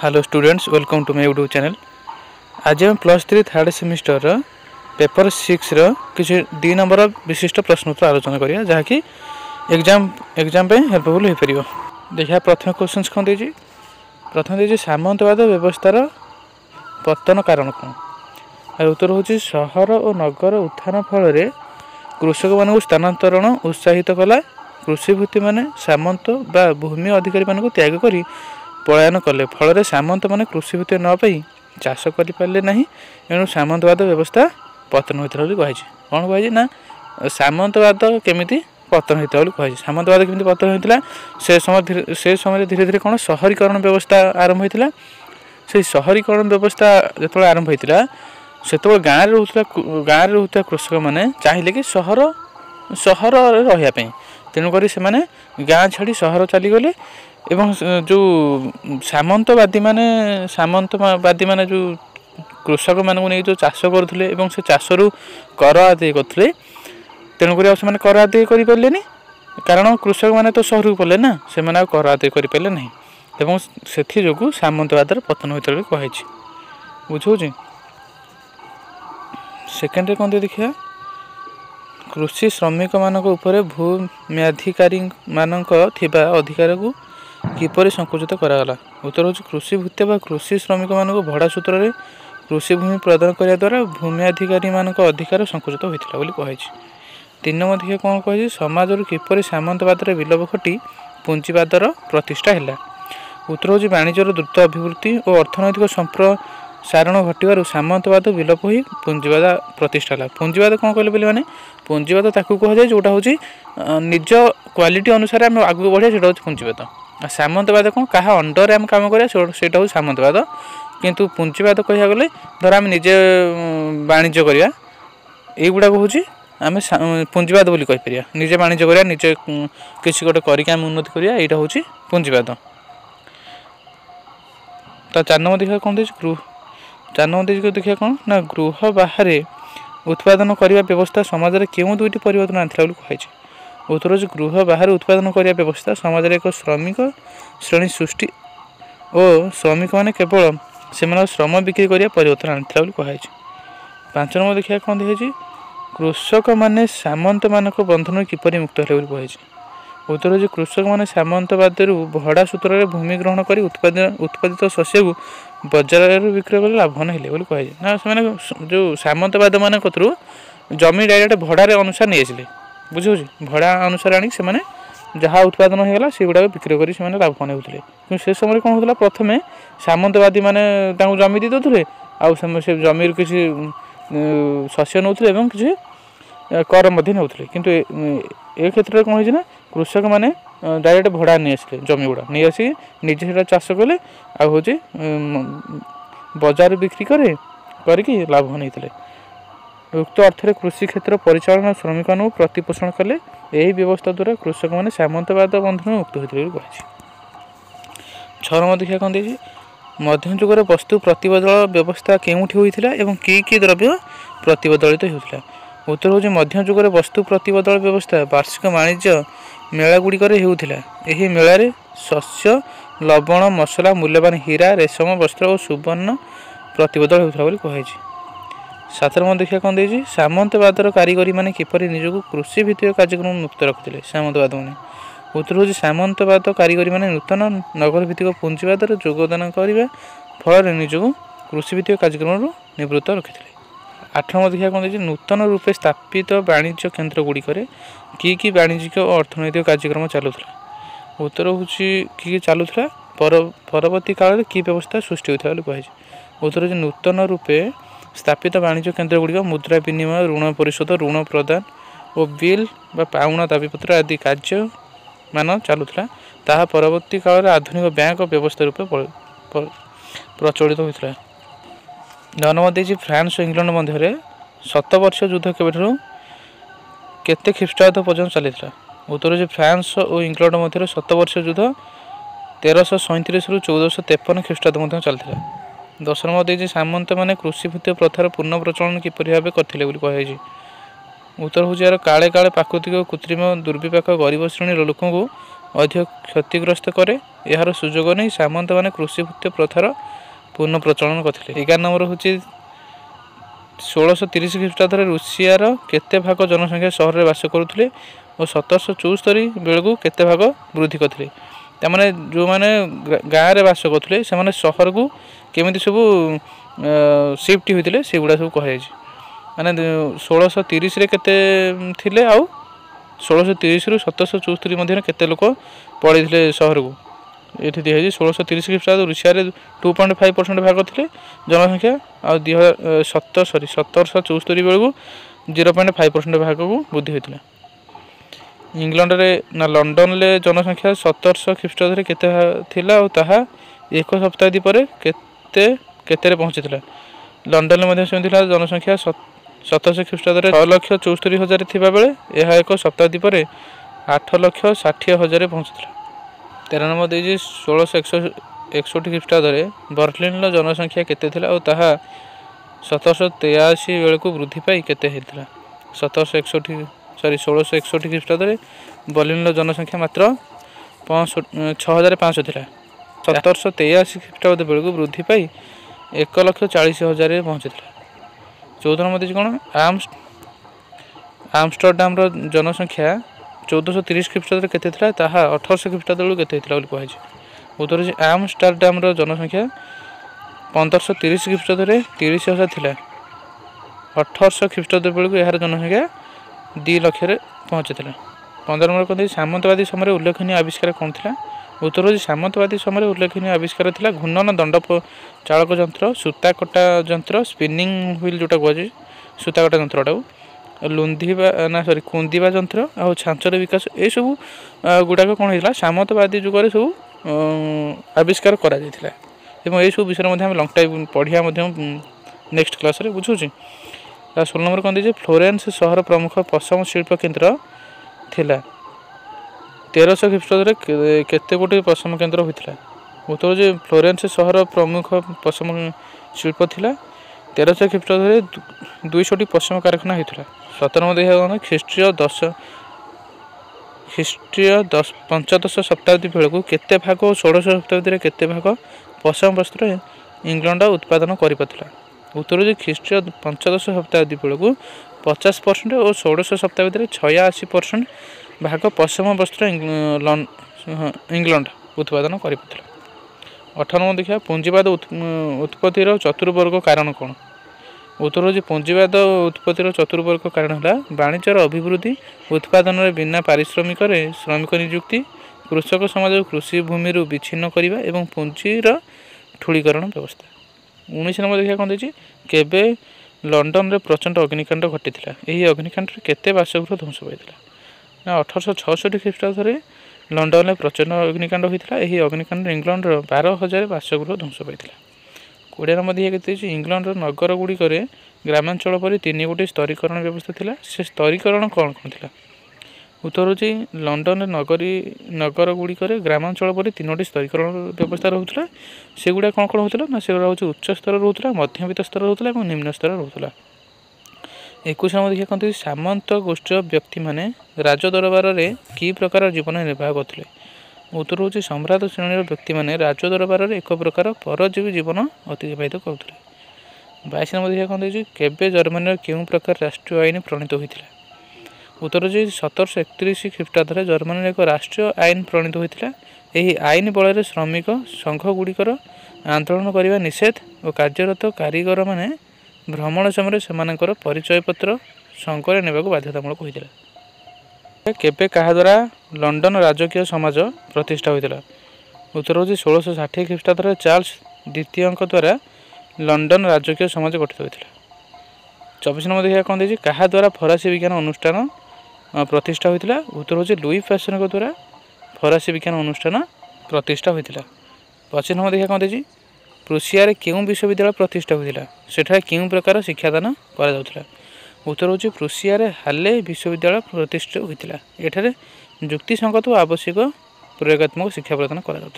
Hello students, welcome to my YouTube channel. आज हम +3 third semester paper 6 किसी 2 number विशिष्ट प्रश्न उत्तर आलोचना करिया जहाँकि एग्जाम पे हेल्पफुल हो पार। देखिए प्रथम क्वेश्चन कौन देजी। प्रथम देजी सामंतवाद व्यवस्थार पतन कारण कौन। यार उत्तर हूँ सहर और नगर उत्थान फल कृषक मान स्थानांतरण उत्साहित कला। कृषिभूति माने सामंत बा भूमि अधिकारी मान त्याग करी पलायन कले। फल सामंत मैंने कृषिभूति न पाई चाष करें ना, एणु सामंतवाद व्यवस्था पतन होता कहुई। कौन कहुई ना सामंतवाद केमी पतन होता कहुई। सामंतवाद केमी पतन होता से समय धीरे धीरे कौन सहरीकरण व्यवस्था आरंभ होता। से सहरीकरण व्यवस्था जो आरंभ होता से गाँव में रोता कृषक मैंने चाहिए कि सहर रही। तेणुक से गाँ छाड़ी सहर चलीगले एवं जो सामंतवादी माने जो कृषक मानक नहीं जो चाष करुले से चाषरू कर आदाय करते। तेणुक से कर आदाय करें कारण कृषक मैंने तो सहर को पड़े ना, से कर आदाय करें ना एवं से जो सामंतवाद पतन होता कहुई। बुझे सेकेंड कौन देखिए कृषि श्रमिक मानक उपरे भूम्याधिकारी मानक थिबा अधिकार को किपर संकुचित करागला। उत्तर हूँ कृषिभूति व कृषि श्रमिक मानक भड़ा सूत्र में कृषि भूमि प्रदान करने द्वारा भूम्याधिकारी मानक अधिकार संकुचित होता है कहुई। 3 नंबर देखिए कौन कहुई समाज किपर सामंतवाद विलोप घटी पुंजीवादर प्रतिष्ठा है। उत्तर हूँ वाणिज्यर द्रुत अभिवृद्धि और अर्थनैतिक संप्रसारण घटवर सामंतवाद विलोप हो पुंजीवाद प्रतिष्ठा है। पुंजीवाद कौन कहले बोले माने पुंजीवाद ताकू कहुए जोटा हूँ निज क्वालिटी अनुसार आम आगे बढ़िया से पुंजीवाद। सामंतवाद कौन क्या अंडर आम कम करा से हूँ सामंतवाद। किंतु पुंजीवाद कह गले धर आम निजे वाणिज्य करवा युवाक हूँ आम पुंजीवाद बोली कहीपर। निजे वाणिज्य करवा निजे किसी गोटे करके आम उन्नति करवा यहाँ हूँ पुंजीवाद। तो 4 नंबर देखा कौन देखिए 4 नंबर देखिए कौन ना गृह बाहर उत्पादन करने व्यवस्था समाज में क्यों 2टी परिवर्तन आनी कहुई। उत्तर हूँ गृह बाहर उत्पादन करने व्यवस्था समाज में एक श्रमिक श्रेणी सृष्टि और श्रमिक मैंने केवल से श्रम बिक्री करने परिवर्तन आनी कहुई। 5 नंबर देखिए कौन देखिए कृषक मैंने सामंत मानक बंधन किपर मुक्त है कहुई। उत्तर हूँ कृषक मैंने सामंतवाद भड़ा सूत्र में भूमि ग्रहण कर उत्पादित शस्य को बजार बिक्रय कर लाभवान है कहुई। ना से जो सामंतवाद मान कतरू जमी डायरेक्ट भड़ारे अनुसार नहीं आसिले। बुझे भड़ा अनुसार आनी से जहाँ उत्पादन होगा से गुड़ा बिक्री कर लाभवान होते। कि से समय कौन होता प्रथम सामंतवादी मैंने जमी दे दे आउ से जमी किसी शस्य नौते और किसी कर नौते। किंतु ए क्षेत्र में कौन होना कृषक मैंने डायरेक्ट भड़ा नहीं आसिले जमी गुड़ा नहीं आसिक निजे से चाष कले आ हूँ बजार बिक्री करके लाभवान होते। उक्त अर्थ कृषि क्षेत्र परिचालन श्रमिक मान प्रतिपोषण कले। यही व्यवस्था द्वारा कृषक मैंने सामंतवाद बंधन मुक्त होते कहुई। 6 नंबर देखिए कौन देखिए मध्ययुगर वस्तु प्रतिबदल व्यवस्था केउठी होइथिला एवं कि द्रव्य प्रतिबदलित होता। उत्तर हूँ मध्ययुगर वस्तु प्रतिबदल व्यवस्था वार्षिक वाणिज्य मेला गुड़िक होता। यही मेलार शस्य लवण मसला मूल्यवान हीरा रेशम वस्त्र और सुवर्ण प्रतिबदल होता कहुई। 7 नंबर देखिए कौन देखिए सामंतवादर कारीगरी माने किपर निजक कृषि भित्तिक कार्यक्रम मुक्त रखुले सामंतवाद मैंने। उत्तर हूँ सामंतवाद कारीगरी माने नूतन नगर भित्तिक पुंजीवाद योगदान करने फल निजक कृषि भित्तिक कार्यक्रम निवृत्त रखिते। 8 नंबर देखिए कौन देखिए नूतन रूपे स्थापित वाणिज्य केन्द्र गुड़िक कि वाणिज्यिक और अर्थनैतिक कार्यक्रम चलुला। उत्तर हूँ कि चलुला परवर्ती काल कि व्यवस्था सृष्टि होता कहुई। उत्तर हूँ नूतन रूपे स्थापित वाणिज्य केन्द्र गुड़िक मुद्रा विनिमय ऋण परिशोध ऋण प्रदान और बिल बा पाउणा दाबीपत्र आदि कार्य मान चलुला। ताहा परवर्ती काल आधुनिक बैंक व्यवस्था रूपे प्रचलित होता। 9 नंबर देखिए फ्रांस और इंग्लैंड मध्य 7 वर्ष युद्ध केते ख्रीष्टाब्द पर्यंत चली। उत्तर हूँ फ्रांस और इंग्लैंड मध्य 7 वर्ष युद्ध 1337 रु 1453 ख्रीष्टाब्द मध्य चलता। 10 नंबर देखिए सामंत मैंने कृषिभित्तिक प्रथार पूर्ण प्रचलन किपरि भाव करथिले बोली कहुई। उत्तर हूँ यार काले काले प्राकृतिक कृत्रिम दुर्विपाक गरीब श्रेणी लोक को अधिक क्षतिग्रस्त करे यार सुजोग नहीं सामंत मैंने कृषिभूत प्रथार पुनः प्रचलन करते। 11 नंबर हूँ 1630 ख्रीष्टाब्द रुषियार केते भाग जनसंख्या सहर में बास करुले और 1774 बेलू केते भाग वृद्धि करते। तमाने जो मैंने गाँव में बास करते से सहर को केमी सब सिफ्ट होते से गुड़ा सब कह माने 1630 केते थिले आउ 1630 रु 1774 मध्य केते लोक पड़े सहर को ये दिखाई 1630 ख्रीष्टाब्द रुषिया 2.5% भाग थे जनसंख्या आ 1774 बेलू 0.5% भाग को वृद्धि होता। इंग्लैंड रे ना लंडन ले जनसंख्या 1700 ख्रीष्टाब्द केते थिला और ताहा एक सप्ताह पर केते पहुँची। लंडन में जनसंख्या 1700 ख्रीष्टाब्द 6,74,000 थिबा बेले यह एक सप्ताह पर 8,60,000 पहुँची। 13 नंबर देजी 1661 ख्रीष्टाब्द बर्लिन जनसंख्या केते थिला और ताहा 1783 बेलू वृद्धि पाई केते हेतिला। 1661 ख्रीष्टाब्द बर्लिन जनसंख्या मात्र 6,500 थिला। 1783 ख्रीष्टाब्द बेलू वृद्धि पाई 1,40,000 पहुँची। 14 नंबर देजी कौन आमस्टरडाम जनसंख्या 1430 ख्रीष्टाब्द केते थिला ताहा 1800 ख्रीष्टाब्द बेलू केते थिला कहुए। उत्तर है आमस्टरडाम जनसंख्या 1530 ख्रीष्टाब्द 30,000 थिला। 1800 ख्रीष्टाब्द बेलू यार जनसंख्या 2 लाख पहुँची। 15 नंबर कहते सामंतवादी समय उल्लेखनीय आविष्कार कौन था। उत्तर हो सामंतवादी समय उल्लेखनीय आविष्कार था घूर्णन दंड चालक यंत्र सूता कटा यंत्र स्पिनिंग व्हील जोटा कहुए सूता कटा यंत्रटा लुंधिबा ना सॉरी कुंदिबा यंत्र आ छांचर विकास ये सब गुड़ाक कौन होता सामंतवादी जुगर सब आविष्कार करा सब विषय में लंग टाइम पढ़िया नेक्स्ट क्लास रे बुझुची। 16 नंबर कौन दीजिए फ्लोरेंस सहर प्रमुख पश्चिम शिल्प केन्द्र थिला 1300 ख्रीष्टाब्द केते गोटे पश्चिम केन्द्र होता। उत्तर जे फ्लोरेंस सहर प्रमुख पश्चिम शिल्प थिला 1300 ख्रीष्टाब्द 200 पश्चिम कारखाना होता। 17 नंबर देखा ख्रीष्टीय 15दश शताब्दी बेलू केते भाग और 16 शताब्दी केते भाग पश्चिम वस्त्र इंग्लैंड उत्पादन कर पाता। उत्तर जे ख्रीष्टीय 15दश शताब्दी बेलू 50% और 16 शताब्दी 86% भाग पश्चिम वस्त्र इंग्लैंड उत्पादन कर पाता। 18 नंबर देखा पूंजीवाद उत्पत्तिर चतुर्वर्ग कारण कौन। उत्तर हो पूंजीवाद उत्पत्तिर चतुर्वर्ग कारण है वाणिज्यर अभिवृद्धि उत्पादन बिना पारिश्रमिक श्रमिक नियुक्ति कृषक समाज कृषि भूमि विच्छिन्न करने और पुंजीर ठूलीकरण व्यवस्था। 19 नंबर देखा कौन देखिए केबे लंडन रे प्रचंड अग्निकांड घटी यही अग्निकांड केते बासगृह ध्वंस पाई ना 1866 ख्रीष्टाब्द लंडन में प्रचंड अग्निकांड होता है। अग्निकांड इंग्लैंड 12,000 बासगृह ध्वंस पाई। 20 नंबर देखिए इंग्लैंड नगर गुड़िक ग्रामांचल पर 3 गोटी स्तरीकरण व्यवस्था थिला से स्तरीकरण कौन कौन थिला। उत्तर हो लंडन नगर गुड़िक ग्रामांचल पर 3टी स्तरीकरण व्यवस्था रोला से गुड़ा कौन कौन होता ना से हूँ उच्च स्तर रोला मध्यमित स्तर रोला और निम्न स्तर रोला। 21 नंबर देखिए कहते सामंत गोष्ठी व्यक्ति माने राजदरबार में कि प्रकार जीवन निर्वाह करते। उत्तर हूँ सम्राट श्रेणी व्यक्ति माने राजदरबार एक प्रकार परजीवी जीवन अतिबाहित करते। 22 नंबर देखिए कहते केबे जर्मनी क्यों प्रकार राष्ट्रीय आईन प्रणीत होता। उत्तर जी 1731 ख्रीष्टाब्द जर्मनी एक राष्ट्रीय आईन प्रणीत होता। यही आईन बल श्रमिक संघ गुड़िकर आंदोलन करने निषेध और कार्यरत कारीगर माने भ्रमण समय से परिचय पत्र संघरे ने बाध्यतामूलक होता। केबे क्या द्वारा लंडन राजकीय समाज प्रतिष्ठा होता। उत्तर हूँ 1660 ख्रीष्टाब्द चार्ल्स द्वितीय द्वारा लंडन राजकीय समाज गठित होता। 24 नंबर देखा कौन देखिए क्या द्वारा फरासी विज्ञान अनुष्ठान प्रतिष्ठा होता। उत्तर हूँ लुई पैस्चर द्वारा फरासी विज्ञान अनुष्ठान प्रतिष्ठा होता। 25 नंबर देखा कौन देखिए प्रुसिया क्यों विश्वविद्यालय प्रतिष्ठा होता सेठारे क्यों प्रकार शिक्षादान करा। उत्तर हूँ प्रुसिया हाले विश्वविद्यालय प्रतिष्ठित होता। एठारे युक्तिसंगत और आवश्यक प्रयोगात्मक शिक्षा प्रदान करा।